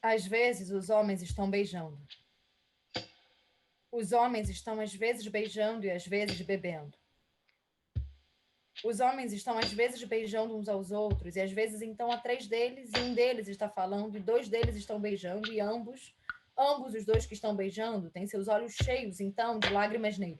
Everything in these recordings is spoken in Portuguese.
Às vezes, os homens estão beijando. Os homens estão às vezes beijando e às vezes bebendo. Os homens estão às vezes beijando uns aos outros e às vezes então há três deles e um deles está falando e dois deles estão beijando e ambos os dois que estão beijando têm seus olhos cheios então de lágrimas neles.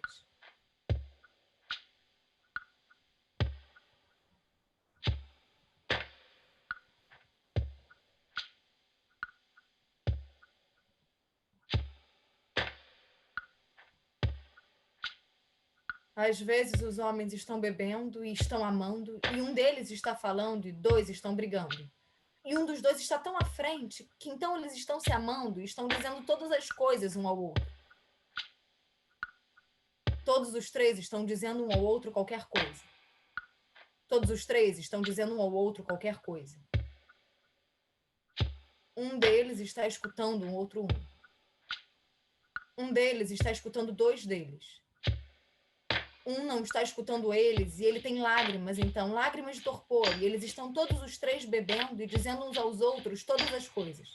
Às vezes os homens estão bebendo e estão amando, e um deles está falando e dois estão brigando. E um dos dois está tão à frente que então eles estão se amando e estão dizendo todas as coisas um ao outro. Todos os três estão dizendo um ao outro qualquer coisa. Todos os três estão dizendo um ao outro qualquer coisa. Um deles está escutando um outro um. Um deles está escutando dois deles. Um não está escutando eles e ele tem lágrimas, então, lágrimas de torpor, e eles estão todos os três bebendo e dizendo uns aos outros todas as coisas.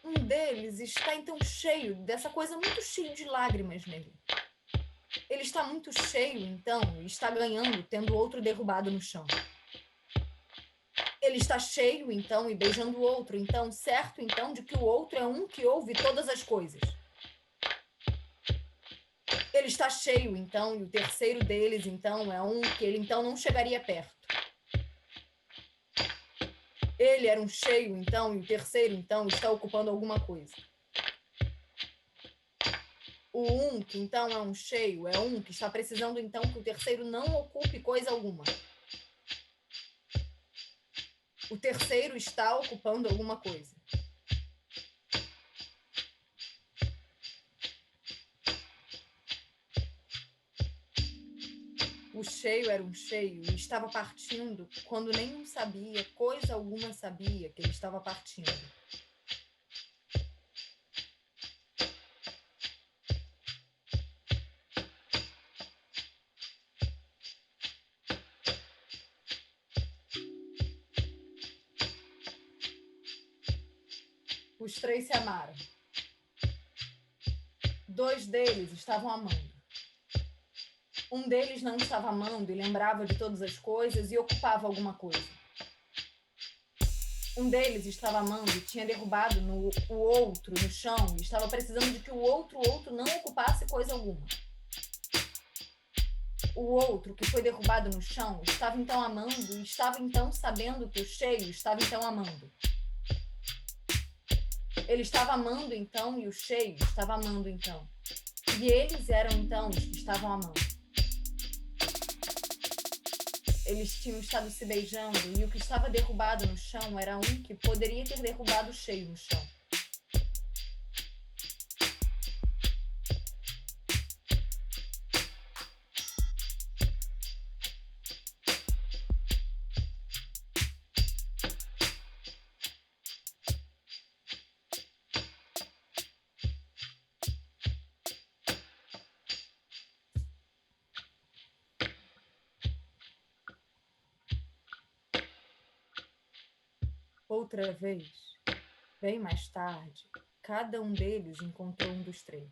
Um deles está então cheio dessa coisa muito cheio de lágrimas nele. Ele está muito cheio, então, e está ganhando, tendo o outro derrubado no chão. Ele está cheio, então, e beijando o outro, então, certo, então, de que o outro é um que ouve todas as coisas. Ele está cheio, então, e o terceiro deles, então, é um que ele, então, não chegaria perto. Ele era um cheio, então, e o terceiro, então, está ocupando alguma coisa. O um, que então é um cheio, é um que está precisando, então, que o terceiro não ocupe coisa alguma. O terceiro está ocupando alguma coisa. O cheio era um cheio e estava partindo quando nenhum sabia, coisa alguma sabia que ele estava partindo. Os três se amaram. Dois deles estavam amando. Um deles não estava amando e lembrava de todas as coisas e ocupava alguma coisa. Um deles estava amando e tinha derrubado o outro no chão e estava precisando de que o outro não ocupasse coisa alguma. O outro, que foi derrubado no chão, estava então amando e estava então sabendo que o cheio estava então amando. Ele estava amando então e o cheio estava amando então. E eles eram então os que estavam amando. Eles tinham estado se beijando e o que estava derrubado no chão era um que poderia ter derrubado o cheio no chão. Outra vez, bem mais tarde, cada um deles encontrou um dos três.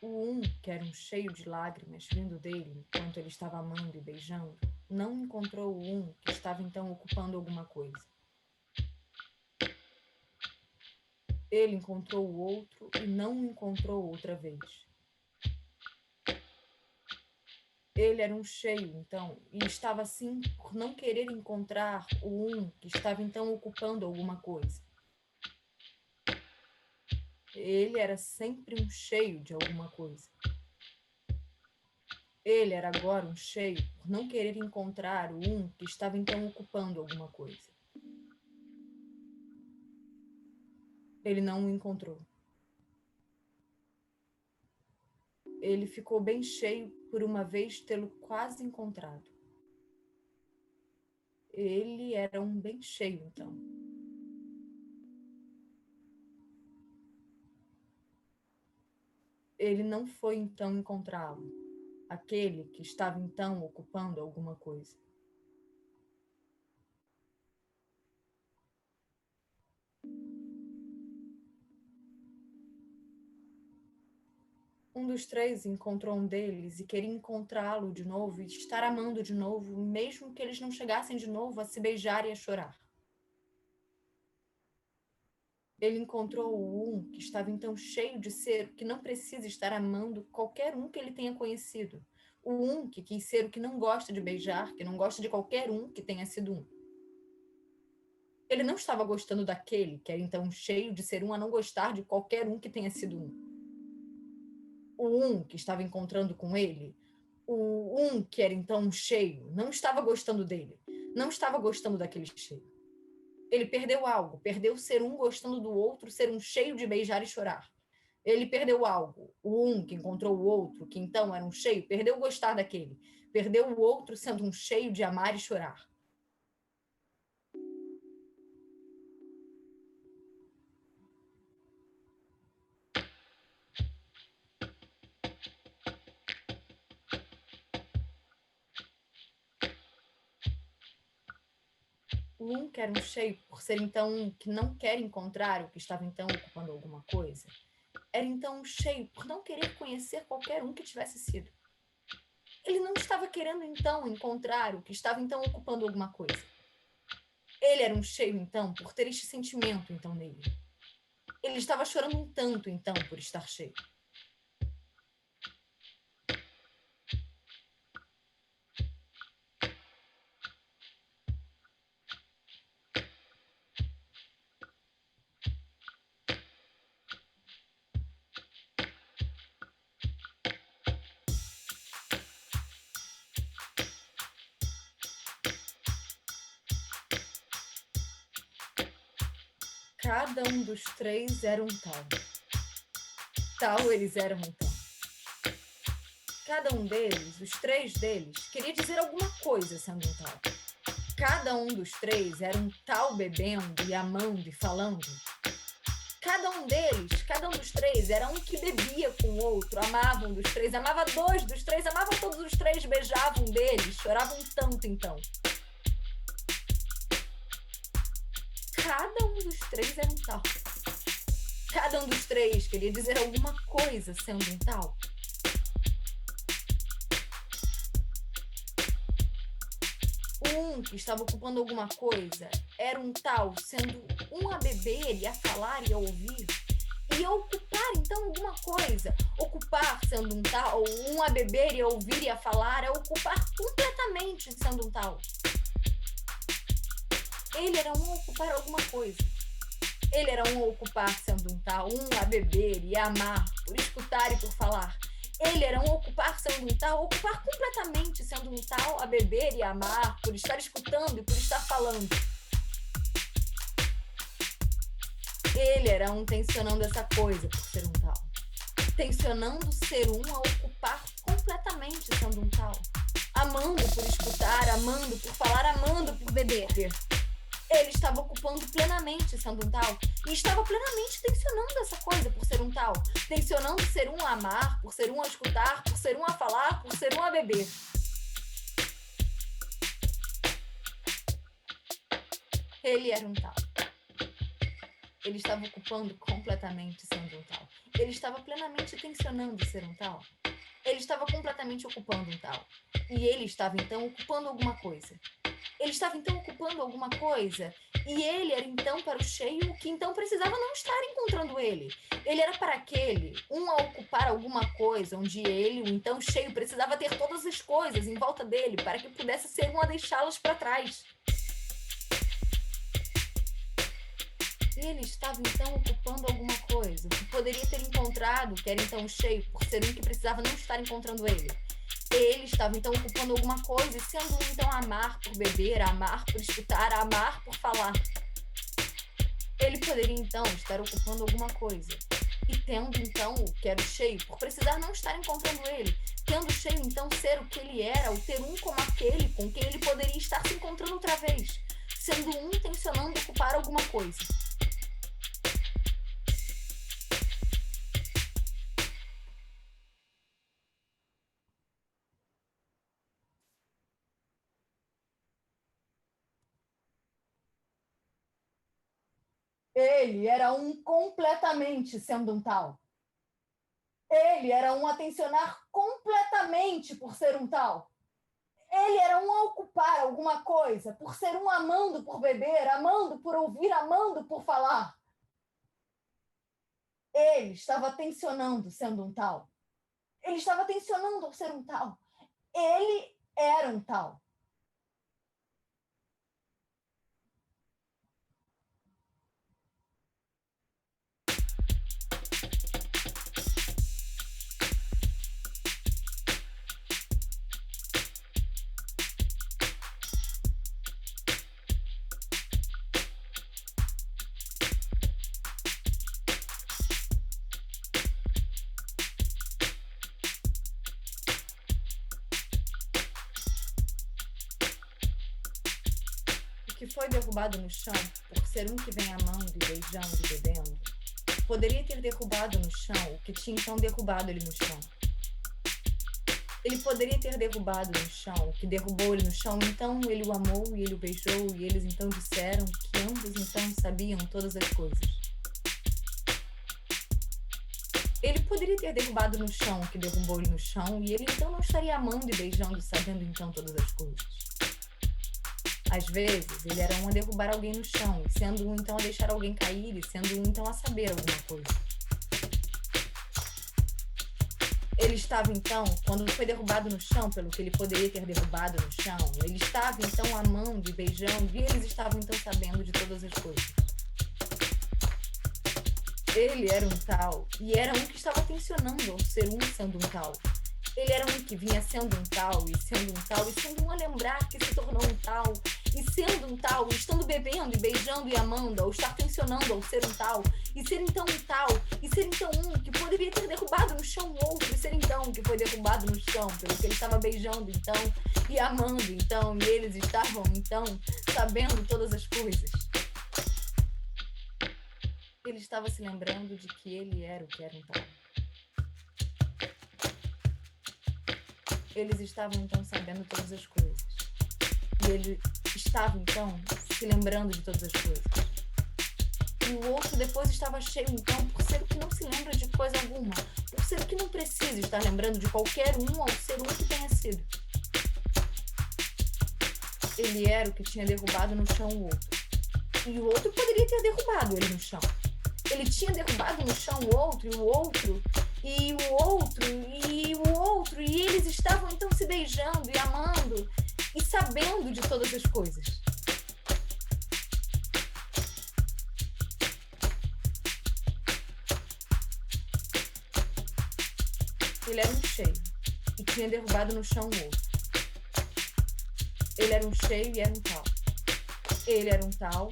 O um, que era um cheio de lágrimas vindo dele enquanto ele estava amando e beijando, não encontrou o um que estava então ocupando alguma coisa. Ele encontrou o outro e não o encontrou outra vez. Ele era um cheio, então, e estava assim por não querer encontrar o um que estava então ocupando alguma coisa. Ele era sempre um cheio de alguma coisa. Ele era agora um cheio por não querer encontrar o um que estava então ocupando alguma coisa. Ele não o encontrou. Ele ficou bem cheio por uma vez tê-lo quase encontrado. Ele era um bem cheio, então. Ele não foi então encontrá-lo, aquele que estava então ocupando alguma coisa. Um dos três encontrou um deles e queria encontrá-lo de novo e estar amando de novo, mesmo que eles não chegassem de novo a se beijar e a chorar. Ele encontrou o um que estava então cheio de ser, que não precisa estar amando qualquer um que ele tenha conhecido. O um que quis ser o que não gosta de beijar, que não gosta de qualquer um que tenha sido um. Ele não estava gostando daquele que era então cheio de ser um a não gostar de qualquer um que tenha sido um. O um que estava encontrando com ele, o um que era então cheio, não estava gostando dele, não estava gostando daquele cheio. Ele perdeu algo, perdeu ser um gostando do outro, ser um cheio de beijar e chorar. Ele perdeu algo, o um que encontrou o outro, que então era um cheio, perdeu gostar daquele, perdeu o outro sendo um cheio de amar e chorar. O um que era um cheio por ser então um que não quer encontrar o que estava então ocupando alguma coisa, era então um cheio por não querer conhecer qualquer um que tivesse sido. Ele não estava querendo então encontrar o que estava então ocupando alguma coisa. Ele era um cheio então por ter este sentimento então nele. Ele estava chorando um tanto então por estar cheio. Cada um dos três era um tal. Tal eles eram então. Cada um deles, os três deles, queria dizer alguma coisa sendo um tal. Cada um dos três era um tal bebendo e amando e falando. Cada um deles, cada um dos três, era um que bebia com o outro, amava um dos três, amava dois dos três, amava todos os três, beijava um deles, choravam tanto então. Cada um dos três era um tal. Cada um dos três queria dizer alguma coisa sendo um tal. Um que estava ocupando alguma coisa era um tal, sendo um a beber e a falar e a ouvir, e a ocupar então alguma coisa. Ocupar sendo um tal, um a beber e a ouvir e a falar, é ocupar completamente sendo um tal. Ele era um a ocupar alguma coisa. Ele era um a ocupar sendo um tal, um a beber e a amar, por escutar e por falar. Ele era um ocupar sendo um tal, ocupar completamente sendo um tal, a beber e a amar, por estar escutando e por estar falando. Ele era um tensionando essa coisa por ser um tal. Tensionando ser um a ocupar completamente sendo um tal. Amando por escutar, amando por falar, amando por beber. Ele estava ocupando plenamente sendo um tal e estava plenamente tensionando essa coisa por ser um tal. Tensionando ser um a amar, por ser um a escutar, por ser um a falar, por ser um a beber. Ele era um tal. Ele estava ocupando completamente sendo um tal. Ele estava plenamente tensionando ser um tal. Ele estava completamente ocupando um tal. E ele estava então ocupando alguma coisa. Ele estava então ocupando alguma coisa e ele era então para o cheio que então precisava não estar encontrando ele. Ele era para aquele, um a ocupar alguma coisa, onde ele, o então cheio, precisava ter todas as coisas em volta dele para que pudesse ser um a deixá-las para trás. Ele estava então ocupando alguma coisa, que poderia ter encontrado, que era então cheio, por ser um que precisava não estar encontrando ele. Ele estava então ocupando alguma coisa, e sendo um então amar por beber, amar por escutar, amar por falar. Ele poderia então estar ocupando alguma coisa. E tendo então o que era o cheio, por precisar não estar encontrando ele, tendo o cheio então ser o que ele era, o ter um como aquele com quem ele poderia estar se encontrando outra vez, sendo um tensionando ocupar alguma coisa. Ele era um completamente sendo um tal. Ele era um atencionar completamente por ser um tal. Ele era um ocupar alguma coisa, por ser um amando por beber, amando por ouvir, amando por falar. Ele estava tensionando sendo um tal. Ele estava tensionando ao ser um tal. Ele era um tal. O que foi derrubado no chão, por ser um que vem amando e beijando e bebendo, poderia ter derrubado no chão o que tinha então derrubado ele no chão. Ele poderia ter derrubado no chão o que derrubou ele no chão, então ele o amou e ele o beijou, e eles então disseram que ambos então sabiam todas as coisas. Ele poderia ter derrubado no chão o que derrubou ele no chão, e ele então não estaria amando e beijando, sabendo então todas as coisas. Às vezes, ele era um a derrubar alguém no chão, e sendo um então a deixar alguém cair, e sendo um então a saber alguma coisa. Ele estava então, quando foi derrubado no chão pelo que ele poderia ter derrubado no chão, ele estava então amando e beijando, e eles estavam então sabendo de todas as coisas. Ele era um tal, e era um que estava tensionando ao ser um sendo um tal. Ele era um que vinha sendo um tal, e sendo um tal, e sendo um a lembrar que se tornou um tal, e sendo um tal, e estando bebendo e beijando e amando, ou estar tensionando ao ser um tal, e ser então um tal, e ser então um que poderia ter derrubado no chão o outro, e ser então que foi derrubado no chão, pelo que ele estava beijando então, e amando então, e eles estavam então sabendo todas as coisas. Ele estava se lembrando de que ele era o que era um tal. Eles estavam então sabendo todas as coisas. E ele estava então se lembrando de todas as coisas. E o outro depois estava cheio então por ser o que não se lembra de coisa alguma, por ser o que não precisa estar lembrando de qualquer um ao ser um que tenha sido. Ele era o que tinha derrubado no chão o outro. E o outro poderia ter derrubado ele no chão. Ele tinha derrubado no chão o outro, e o outro, e o outro, e o outro, e eles estavam então se beijando e amando e sabendo de todas as coisas. Ele era um cheio e tinha derrubado no chão o outro. Ele era um cheio e era um tal. Ele era um tal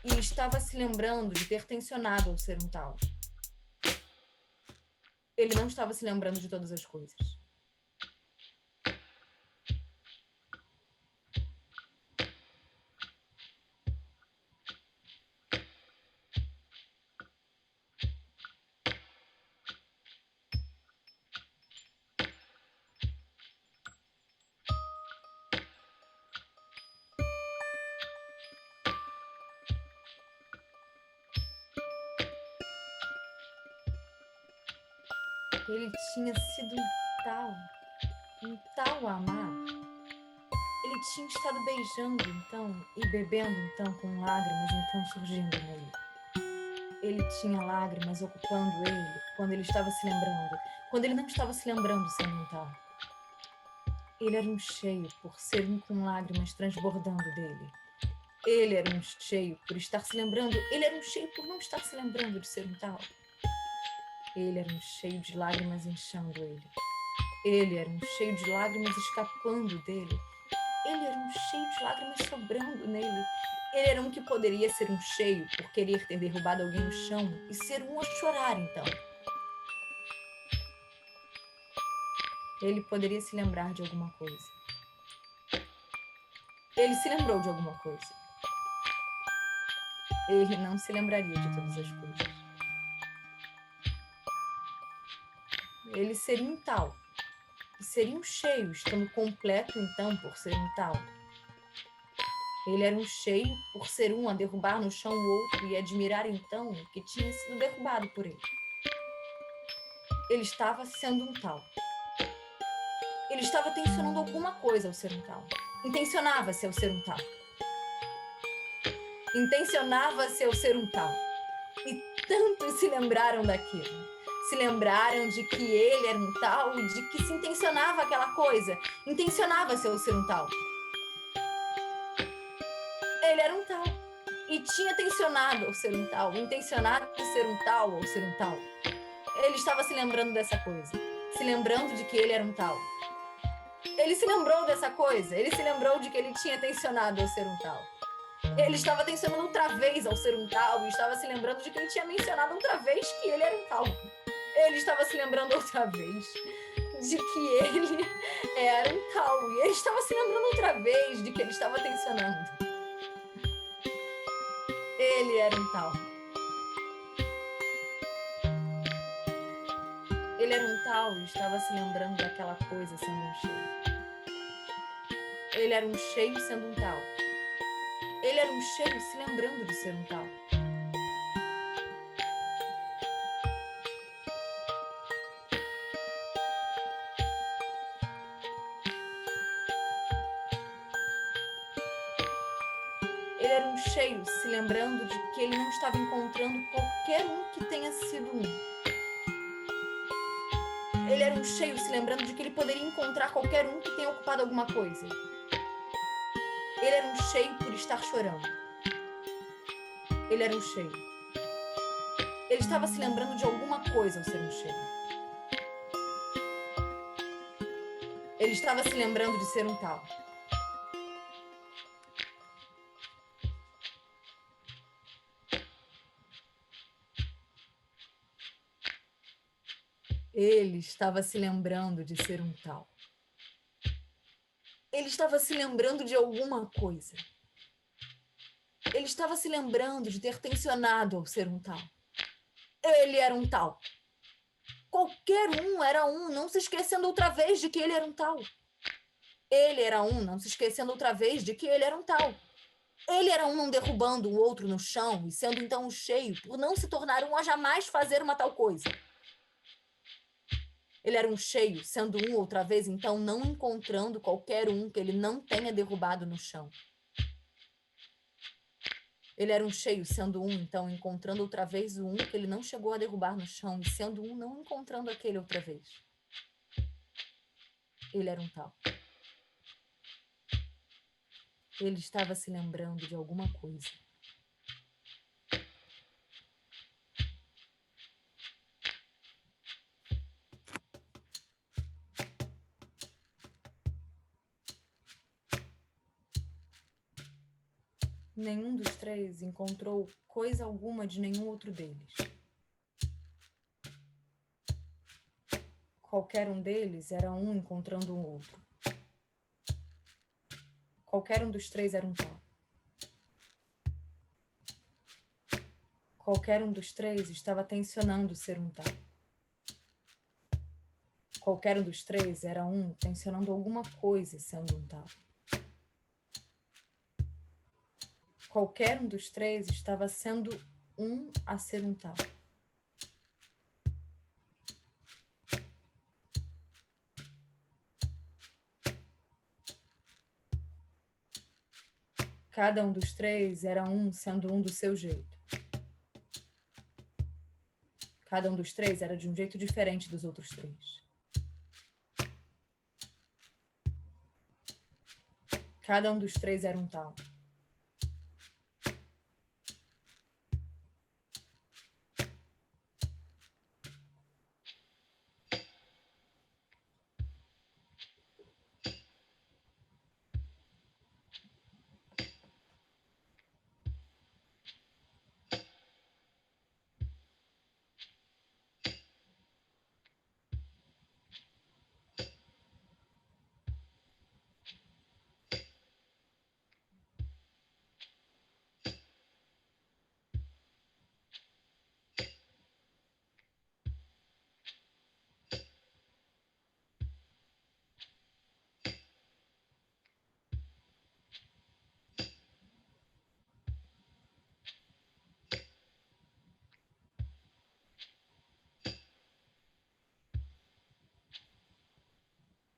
e estava se lembrando de ter tensionado ao ser um tal. Ele não estava se lembrando de todas as coisas. Ele tinha sido um tal a amar. Ele tinha estado beijando, então, e bebendo, então, com lágrimas, então, surgindo nele. Ele tinha lágrimas ocupando ele quando ele estava se lembrando, quando ele não estava se lembrando sendo um tal. Ele era um cheio por ser um com lágrimas transbordando dele. Ele era um cheio por estar se lembrando, ele era um cheio por não estar se lembrando de ser um tal. Ele era um cheio de lágrimas inchando ele. Ele era um cheio de lágrimas escapando dele. Ele era um cheio de lágrimas sobrando nele. Ele era um que poderia ser um cheio por querer ter derrubado alguém no chão e ser um a chorar, então. Ele poderia se lembrar de alguma coisa. Ele se lembrou de alguma coisa. Ele não se lembraria de todas as coisas. Ele seria um tal. E seria um cheio, estando completo, então, por ser um tal. Ele era um cheio por ser um a derrubar no chão o outro e admirar então que tinha sido derrubado por ele. Ele estava sendo um tal. Ele estava tensionando alguma coisa ao ser um tal. Intencionava-se ao ser um tal. Intencionava-se ao ser um tal. E tantos se lembraram daquilo. Se lembraram de que ele era um tal, de que se intencionava aquela coisa. Intencionava-se ao ser um tal. Ele era um tal. E tinha tensionado ao ser um tal. Intencionado de ser um tal ao ser um tal. Ele estava se lembrando dessa coisa. Se lembrando de que ele era um tal. Ele se lembrou dessa coisa. Ele se lembrou de que ele tinha tensionado ao ser um tal. Ele estava tensionando outra vez ao ser um tal. E estava se lembrando de que ele tinha mencionado outra vez que ele era um tal. Ele estava se lembrando outra vez de que ele era um tal. E ele estava se lembrando outra vez de que ele estava tensionando. Ele era um tal. Ele era um tal e estava se lembrando daquela coisa sendo um cheio. Ele era um cheio sendo um tal. Ele era um cheio se lembrando de ser um tal. Ele era um cheio se lembrando de que ele não estava encontrando qualquer um que tenha sido um. Ele era um cheio se lembrando de que ele poderia encontrar qualquer um que tenha ocupado alguma coisa. Ele era um cheio por estar chorando. Ele era um cheio. Ele estava se lembrando de alguma coisa ao ser um cheio. Ele estava se lembrando de ser um tal. Ele estava se lembrando de ser um tal. Ele estava se lembrando de alguma coisa. Ele estava se lembrando de ter tensionado ao ser um tal. Ele era um tal. Qualquer um era um, não se esquecendo outra vez de que ele era um tal. Ele era um, não se esquecendo outra vez de que ele era um tal. Ele era um não derrubando o outro no chão e sendo então um cheio por não se tornar um a jamais fazer uma tal coisa. Ele era um cheio, sendo um outra vez, então não encontrando qualquer um que ele não tenha derrubado no chão. Ele era um cheio, sendo um, então encontrando outra vez o um que ele não chegou a derrubar no chão, e sendo um, não encontrando aquele outra vez. Ele era um tal. Ele estava se lembrando de alguma coisa. Nenhum dos três encontrou coisa alguma de nenhum outro deles. Qualquer um deles era um encontrando um outro. Qualquer um dos três era um tal. Qualquer um dos três estava tensionando ser um tal. Qualquer um dos três era um tensionando alguma coisa sendo um tal. Qualquer um dos três estava sendo um a ser um tal. Cada um dos três era um sendo um do seu jeito. Cada um dos três era de um jeito diferente dos outros três. Cada um dos três era um tal.